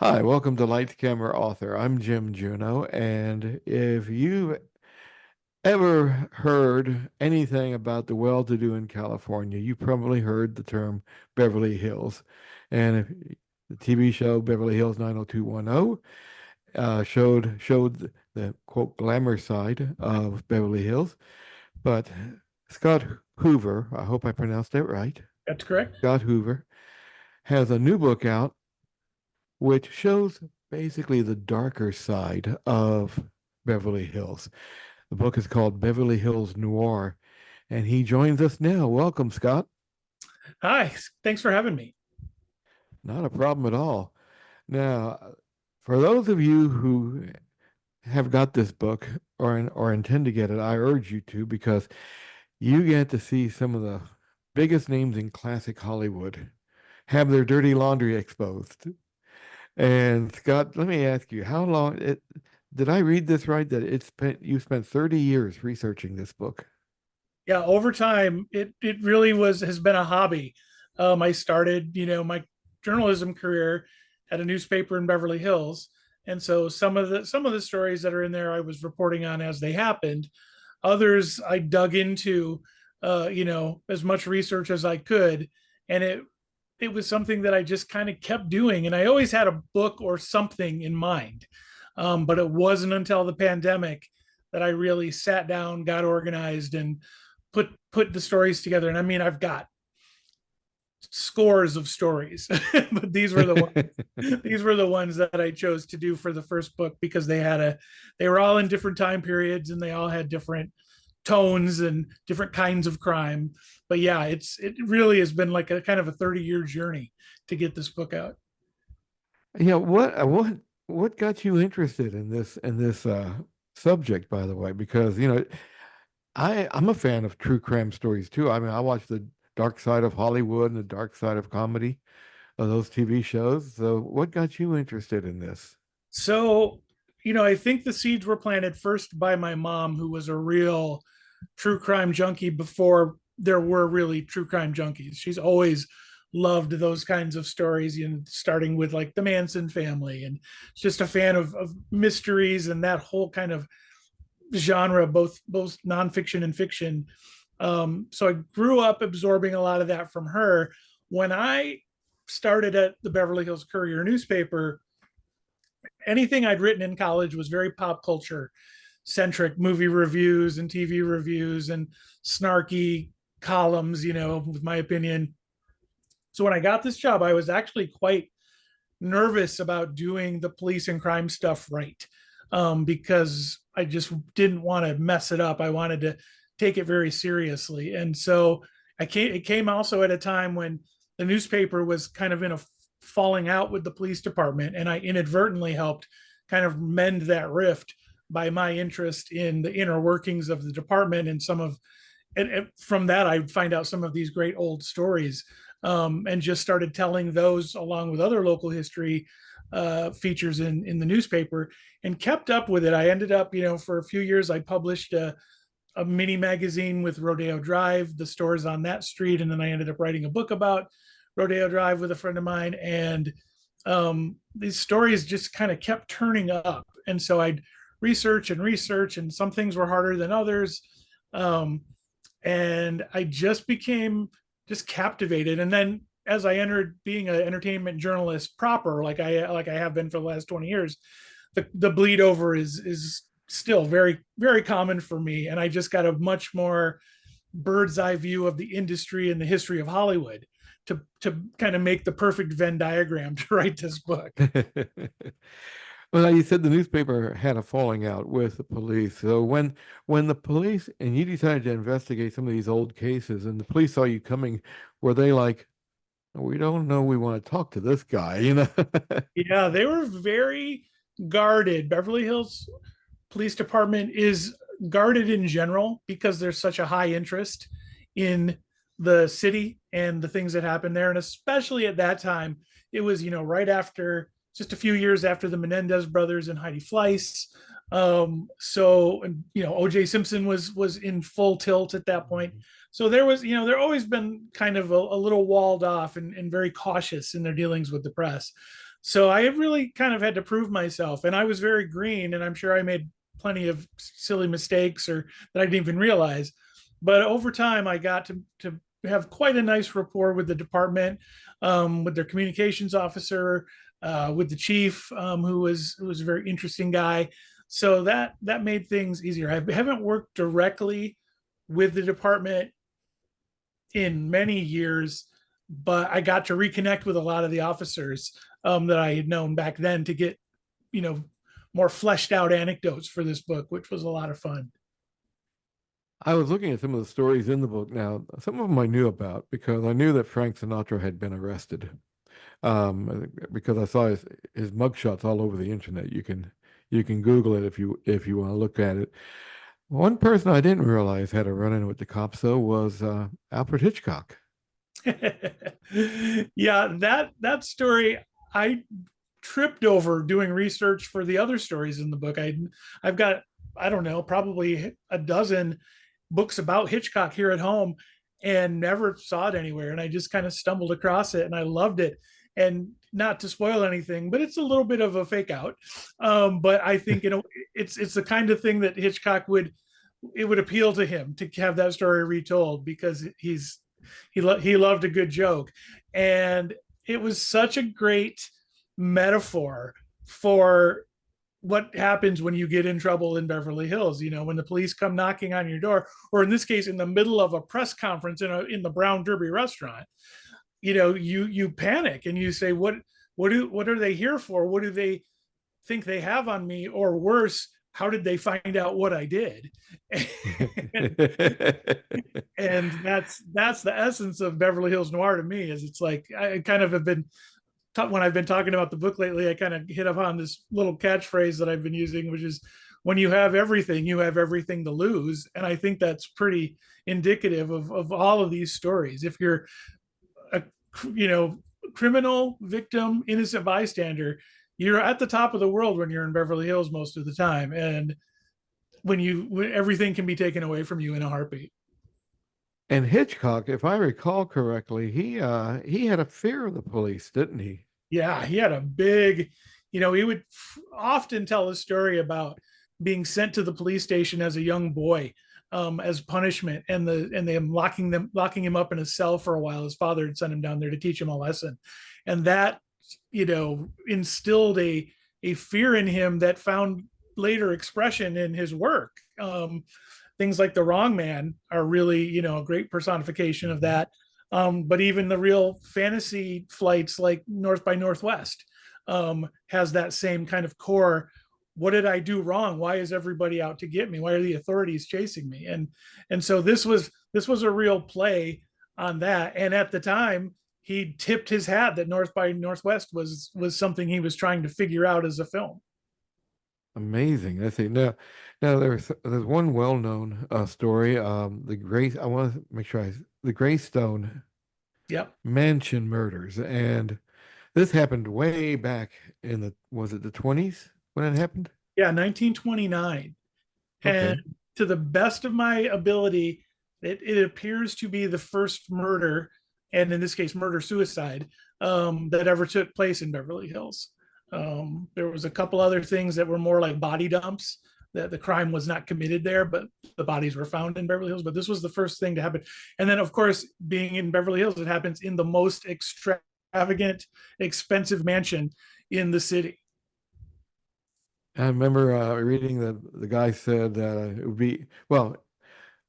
Hi, welcome to Lights Camera Author. I'm Jim Juno, and if you've ever heard anything about the well-to-do in California, you probably heard the term Beverly Hills. And the TV show Beverly Hills 90210 showed the quote glamour side of Beverly Hills. But Scott Hoover, I hope I pronounced that right, That's correct. Scott Hoover, has a new book out which shows basically the darker side of Beverly Hills. The book is called Beverly Hills Noir, and he joins us now. Welcome, Scott. Hi, thanks for having me. Not a problem at all. Now, for those of you who have got this book or intend to get it, I urge you to because you get to see some of the biggest names in classic Hollywood have their dirty laundry exposed. And Scott, let me ask you, how long did I read this right? That you spent 30 years researching this book. Yeah, over time, it really has been a hobby. I started, my journalism career at a newspaper in Beverly Hills, and so some of the stories that are in there I was reporting on as they happened. Others I dug into, as much research as I could, and it was something that I just kind of kept doing, and I always had a book or something in mind. But it wasn't until the pandemic that I really sat down, got organized, and put the stories together. And I mean, I've got scores of stories, but these were the ones that I chose to do for the first book because they were all in different time periods and they all had different tones and different kinds of crime. But yeah, it really has been like a kind of a 30-year journey to get this book out. Yeah, what got you interested in this subject, by the way? Because I'm a fan of true crime stories too. I mean, I watch the dark side of Hollywood and the dark side of comedy of those TV shows. So, what got you interested in this? So, I think the seeds were planted first by my mom, who was a real true crime junkie before there were really true crime junkies. She's always loved those kinds of stories, starting with like the Manson family, and just a fan of mysteries and that whole kind of genre, both nonfiction and fiction. So I grew up absorbing a lot of that from her. When I started at the Beverly Hills Courier newspaper, anything I'd written in college was very pop culture centric, movie reviews and TV reviews and snarky columns, with my opinion. So when I got this job, I was actually quite nervous about doing the police and crime stuff right, because I just didn't want to mess it up. I wanted to take it very seriously. And so it came also at a time when the newspaper was kind of in a falling out with the police department. And I inadvertently helped kind of mend that rift by my interest in the inner workings of the department and from that, I would find out some of these great old stories, and just started telling those along with other local history features in the newspaper and kept up with it. I ended up, for a few years, I published a mini magazine with Rodeo Drive, the stores on that street. And then I ended up writing a book about Rodeo Drive with a friend of mine. And these stories just kind of kept turning up. And so I'd research, and some things were harder than others. And I just became just captivated. And then as I entered being an entertainment journalist proper, like I have been for the last 20 years, the bleed over is still very, very common for me. And I just got a much more bird's eye view of the industry and the history of Hollywood to kind of make the perfect Venn diagram to write this book. Well, now you said the newspaper had a falling out with the police. So when the police and you decided to investigate some of these old cases, and the police saw you coming, were they like, we don't know, we want to talk to this guy? Yeah, they were very guarded. Beverly Hills Police Department is guarded in general because there's such a high interest in the city and the things that happen there. And especially at that time, it was, right after, just a few years after the Menendez brothers and Heidi Fleiss. So, and, OJ Simpson was in full tilt at that point. So there was, there always been kind of a little walled off and very cautious in their dealings with the press. So I really kind of had to prove myself, and I was very green, and I'm sure I made plenty of silly mistakes or that I didn't even realize. But over time, I got to have quite a nice rapport with the department, with their communications officer, with the chief, who was a very interesting guy. So that made things easier. I haven't worked directly with the department in many years, but I got to reconnect with a lot of the officers that I had known back then to get, you know, more fleshed out anecdotes for this book, which was a lot of fun. I was looking at some of the stories in the book now. Some of them I knew about because I knew that Frank Sinatra had been arrested. Because I saw his mugshots all over the internet. You can Google it if you want to look at it. One person I didn't realize had a run-in with the cops though was Alfred Hitchcock. Yeah, that story I tripped over doing research for the other stories in the book. I've got, I don't know, probably a dozen books about Hitchcock here at home and never saw it anywhere. And I just kind of stumbled across it and I loved it. And not to spoil anything, but it's a little bit of a fake out. But I think, you know, it's the kind of thing that Hitchcock would, it would appeal to him to have that story retold because he loved a good joke. And it was such a great metaphor for what happens when you get in trouble in Beverly Hills. You know, when the police come knocking on your door, or in this case, in the middle of a press conference in the Brown Derby restaurant, you know, you panic and you say, what are they here for? What do they think they have on me? Or worse, how did they find out what I did? And that's the essence of Beverly Hills Noir to me. Is it's like I kind of have been when I've been talking about the book lately, I kind of hit upon this little catchphrase that I've been using, which is when you have everything to lose. And I think that's pretty indicative of all of these stories. If you're a, you know, criminal, victim, innocent bystander, you're at the top of the world when you're in Beverly Hills most of the time. And when everything can be taken away from you in a heartbeat. And Hitchcock, if I recall correctly, he had a fear of the police, didn't he? Yeah, he had a big, you know, he would often tell a story about being sent to the police station as a young boy, as punishment, and them locking him up in a cell for a while. His father had sent him down there to teach him a lesson, and that, you know, instilled a fear in him that found later expression in his work. Things like The Wrong Man are really, you know, a great personification of that. But even the real fantasy flights like North by Northwest has that same kind of core. What did I do wrong? Why is everybody out to get me? Why are the authorities chasing me? And so this was a real play on that. And at the time, he tipped his hat that North by Northwest was something he was trying to figure out as a film. Amazing. I see. Now there's one well-known story. The Grace. I want to make sure the Greystone Yep. Mansion murders, and this happened way back in the was it the 20s when it happened? Yeah, 1929. And Okay. to the best of my ability, it appears to be the first murder, and in this case, murder suicide, that ever took place in Beverly Hills. There was a couple other things that were more like body dumps. That the crime was not committed there, but the bodies were found in Beverly Hills. But this was the first thing to happen. And then, of course, being in Beverly Hills, it happens in the most extravagant, expensive mansion in the city. I remember reading that the guy said it would be well.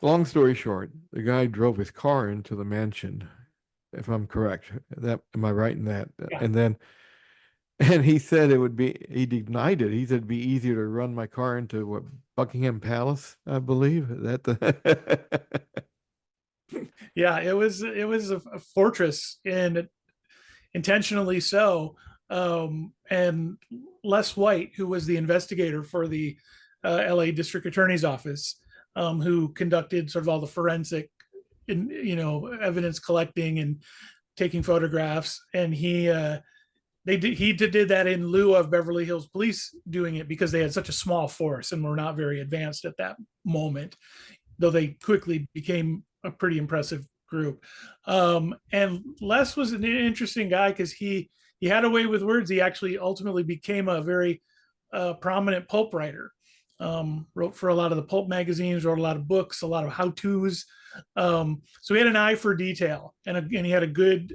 Long story short, the guy drove his car into the mansion, if I'm correct. That am I right in that? Yeah. And then and he said it would be he denied it. He said it'd be easier to run my car into what, Buckingham Palace, I believe. That the Yeah, it was a fortress, and intentionally so. And Les White, who was the investigator for the LA District Attorney's Office, who conducted sort of all the forensic, you know, evidence collecting and taking photographs, and he did that in lieu of Beverly Hills Police doing it because they had such a small force and were not very advanced at that moment, though they quickly became a pretty impressive group. And Les was an interesting guy because he had a way with words. He actually ultimately became a very prominent pulp writer. Wrote for a lot of the pulp magazines, wrote a lot of books, a lot of how-tos. So he had an eye for detail, and he had a good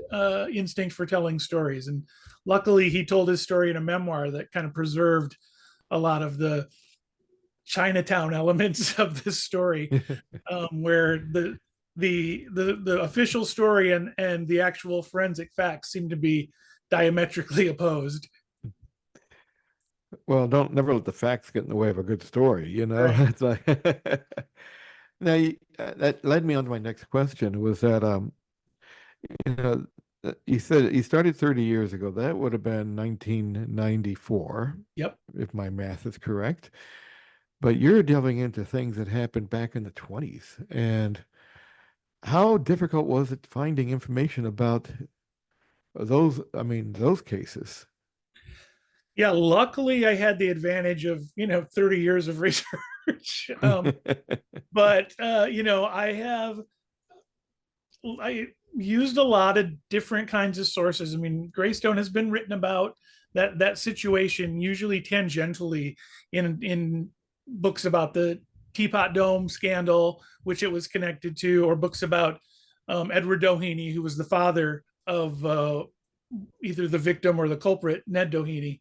instinct for telling stories. And luckily, he told his story in a memoir that kind of preserved a lot of the Chinatown elements of this story, where the official story and the actual forensic facts seem to be diametrically opposed. Well, don't never let the facts get in the way of a good story, you know? Right. It's like now that led me on to my next question was that you know you said you started 30 years ago. That would have been 1994, Yep. if my math is correct. But you're delving into things that happened back in the 20s. And how difficult was it finding information about those cases? Yeah. Luckily, I had the advantage of 30 years of research. But I used a lot of different kinds of sources. I mean, Greystone has been written about that situation, usually tangentially, in books about the Teapot Dome scandal, which it was connected to, or books about Edward Doheny, who was the father of either the victim or the culprit, Ned Doheny,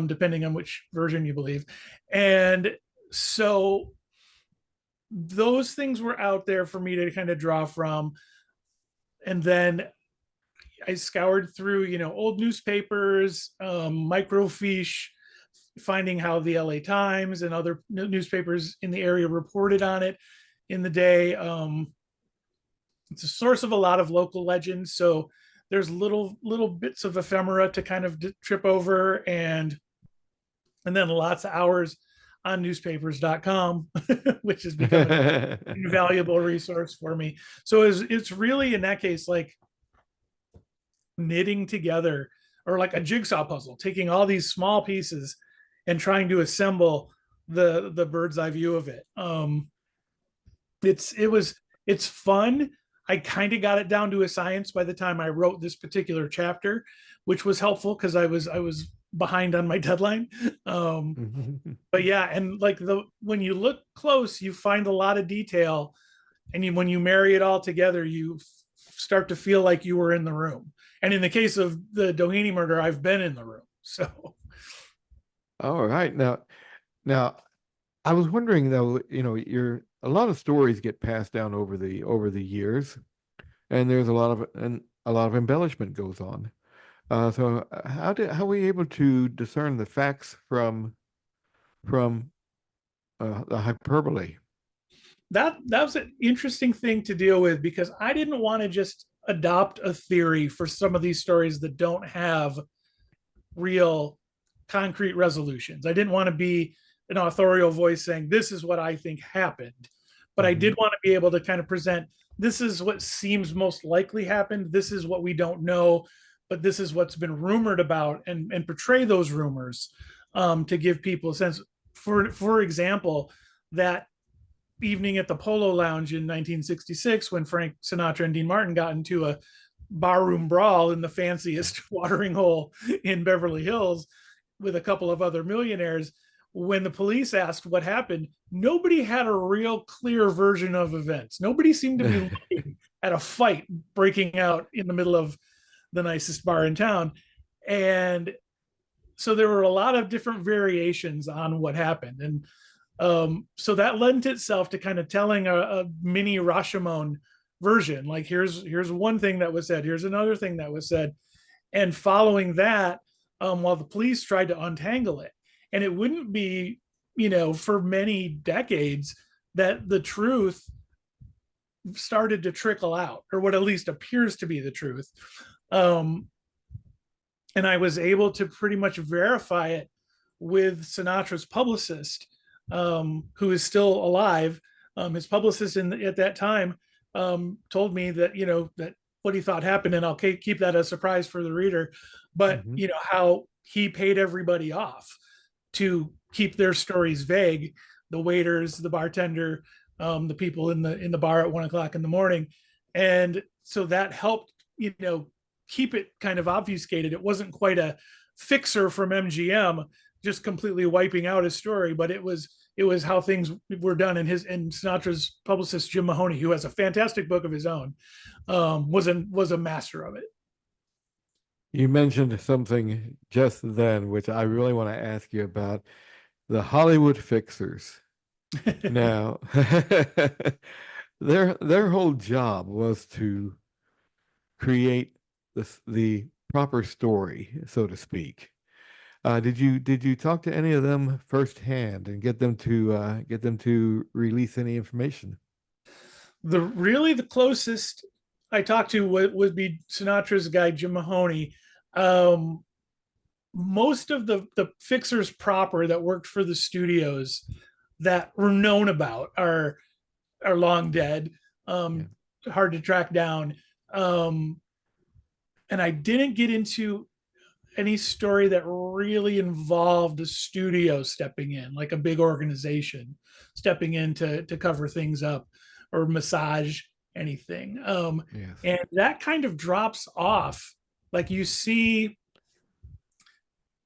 depending on which version you believe. And so those things were out there for me to kind of draw from. And then I scoured through, old newspapers, microfiche, finding how the LA Times and other newspapers in the area reported on it in the day. It's a source of a lot of local legends. So there's little bits of ephemera to kind of trip over, and then lots of hours on newspapers.com, which has become an invaluable resource for me. So it's really in that case like knitting together, or like a jigsaw puzzle, taking all these small pieces and trying to assemble the bird's eye view of it. It's fun. I kind of got it down to a science by the time I wrote this particular chapter, which was helpful because I was behind on my deadline. But yeah, and like when you look close, you find a lot of detail, and when you marry it all together, you start to feel like you were in the room. And in the case of the Doheny murder, I've been in the room. So All right. Now I was wondering though, you're a lot of stories get passed down over the years, and there's a lot of embellishment goes on. So how were you able to discern the facts from the hyperbole? that was an interesting thing to deal with, because I didn't want to just adopt a theory for some of these stories that don't have real concrete resolutions. I didn't want to be an authorial voice saying this is what I think happened, but I did Hmm. want to be able to kind of present this is what seems most likely happened. This is what we don't know, but this is what's been rumored about, and portray those rumors, to give people a sense. For example, that evening at the Polo Lounge in 1966, when Frank Sinatra and Dean Martin got into a barroom brawl in the fanciest watering hole in Beverly Hills with a couple of other millionaires. When the police asked what happened, nobody had a real clear version of events. Nobody seemed to be looking at a fight breaking out in the middle of the nicest bar in town. And so there were a lot of different variations on what happened. And so that lent itself to kind of telling a mini Rashomon version. Like here's one thing that was said, here's another thing that was said, and following that, while the police tried to untangle it. And it wouldn't be, for many decades that the truth started to trickle out, or what at least appears to be the truth. Um, and I was able to pretty much verify it with Sinatra's publicist, who is still alive. His publicist at that time told me that that what he thought happened, and I'll keep that a surprise for the reader. But Hmm. how he paid everybody off to keep their stories vague: the waiters, the bartender, the people in the bar at 1 o'clock in the morning, and so that helped keep it kind of obfuscated. It wasn't quite a fixer from MGM just completely wiping out his story, but it was how things were done. And Sinatra's publicist Jim Mahoney, who has a fantastic book of his own, was a master of You mentioned something just then, which I really want to ask you about, the Hollywood fixers. it. Now, their whole job was to create the proper story, so to speak. Did you talk to any of them firsthand and get them to release any information? The closest I talked to would be Sinatra's guy Jim Mahoney. Um, Most of the fixers proper that worked for the studios that were known about are long dead, Yeah, hard to track down. Um, and I didn't get into any story that really involved a studio stepping in, like a big organization stepping in to cover things up or massage anything. yes, And that kind of drops off. Like you see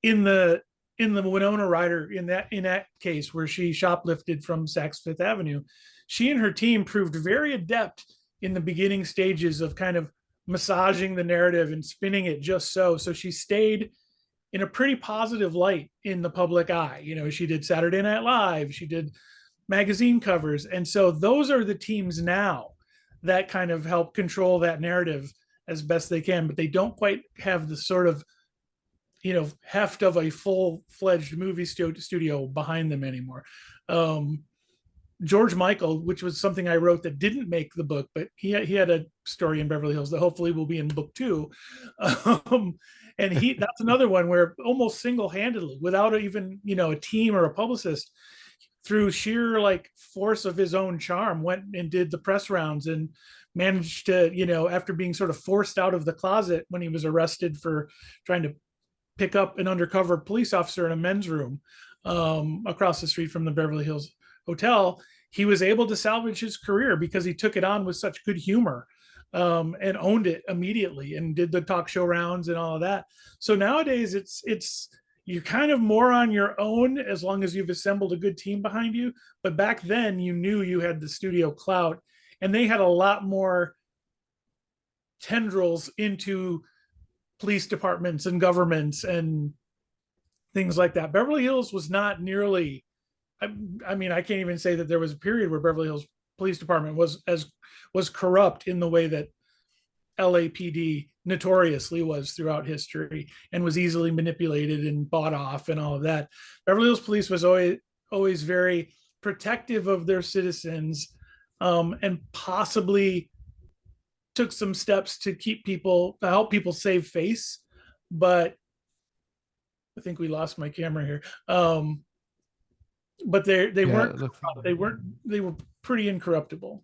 in the Winona Ryder in that case where she shoplifted from Saks Fifth Avenue, she and her team proved very adept in the beginning stages of kind of massaging the narrative and spinning it just so she stayed in a pretty positive light in the public eye. She did Saturday Night Live, she did magazine covers. And so those are the teams now that kind of help control that narrative as best they can, but they don't quite have the sort of heft of a full-fledged movie studio behind them anymore. George Michael, which was something I wrote that didn't make the book, but he had a story in Beverly Hills that hopefully will be in book two. And that's another one where almost single-handedly, without even a team or a publicist, through sheer like force of his own charm, went and did the press rounds and managed to, after being sort of forced out of the closet when he was arrested for trying to pick up an undercover police officer in a men's room across the street from the Beverly Hills Hotel, he was able to salvage his career because he took it on with such good humor, and owned it immediately and did the talk show rounds and all of that. So nowadays it's you're kind of more on your own as long as you've assembled a good team behind you. But back then you knew you had the studio clout, and they had a lot more tendrils into police departments and governments and things like that. Beverly Hills was not nearly, I mean, I can't even say that there was a period where Beverly Hills Police Department was corrupt in the way that LAPD notoriously was throughout history and was easily manipulated and bought off and all of that. Beverly Hills Police was always very protective of their citizens, and possibly took some steps to help people save face. But I think we lost my camera here. But they yeah. weren't corrupt. They were pretty incorruptible.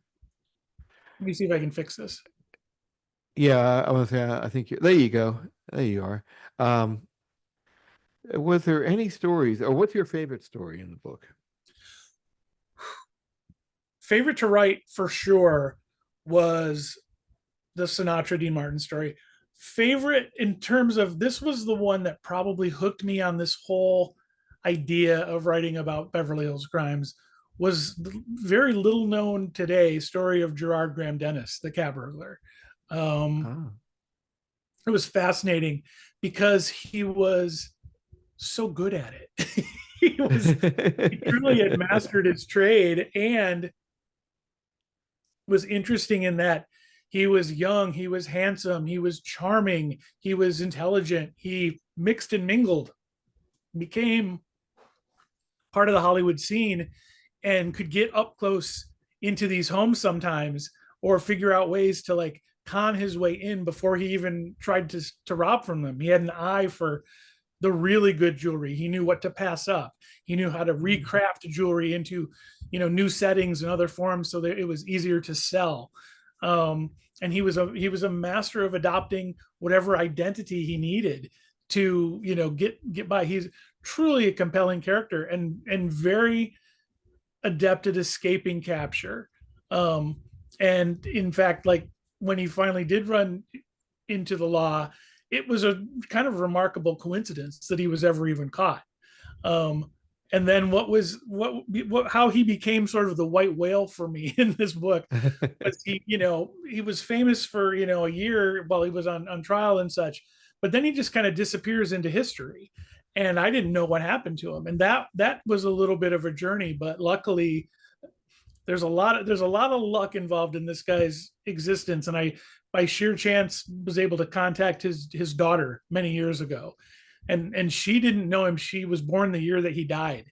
Let me see if I can fix this. Yeah, I was. I think there you go. There you are. Um, was there any stories, or what's your favorite story in the book? Favorite to write for sure was the Sinatra Dean Martin story. Favorite in terms of, this was the one that probably hooked me on this whole idea of writing about Beverly Hills crimes, was the very little known today story of Gerard Graham Dennis, the cab burglar. Um, Ah. it was fascinating because he was so good at it. He truly had mastered his trade, and was interesting in that he was young, he was handsome, he was charming, he was intelligent, he mixed and mingled, became part of the Hollywood scene, and could get up close into these homes sometimes, or figure out ways to like con his way in before he even tried to rob from them. He had an eye for the really good jewelry. He knew what to pass up. He knew how to recraft jewelry into, new settings and other forms so that it was easier to sell. And he was a master of adopting whatever identity he needed to, get by. He's truly a compelling character, and very adept at escaping capture. And in fact, like when he finally did run into the law, it was a kind of remarkable coincidence that he was ever even caught. Um, and then how he became sort of the white whale for me in this book was he was famous for a year while he was on trial and such, but then he just kind of disappears into history, and I didn't know what happened to him, and that was a little bit of a journey, but luckily there's a lot of luck involved in this guy's existence, and I by sheer chance was able to contact his daughter many years ago, and she didn't know him. She was born the year that he died.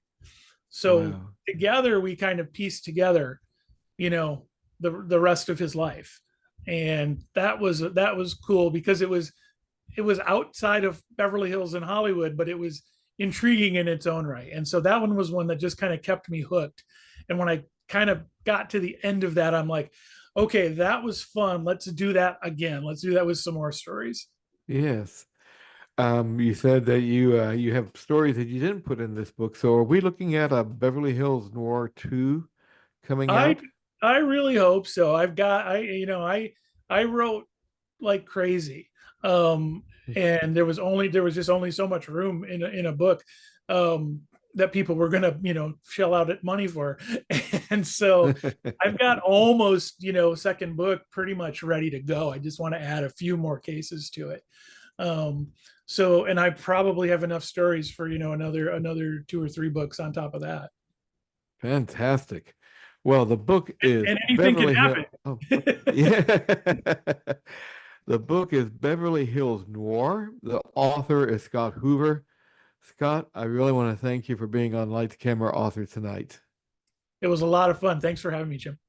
So Wow. together we kind of pieced together, you know, the rest of his life. And that was cool because it was outside of Beverly Hills and Hollywood, but it was intriguing in its own right. And so that one was one that just kind of kept me hooked. And when I kind of got to the end of that, I'm like, okay, that was fun. Let's do that again. Let's do that with some more stories. Yes. You said that you have stories that you didn't put in this book. So are we looking at a Beverly Hills Noir 2 coming I out? I really hope so. I wrote like crazy. Um and there was just only so much room in a book um that people were going to, shell out money for. And so I've got almost, second book pretty much ready to go. I just want to add a few more cases to it. Um and I probably have enough stories for, another two or three books on top of that. Fantastic. Well, the book is And anything can Beverly happen. Hill. Oh, yeah. The book is Beverly Hills Noir. The author is Scott Huver. Scott, I really want to thank you for being on Lights Camera Author tonight. It was a lot of fun. Thanks for having me, Jim.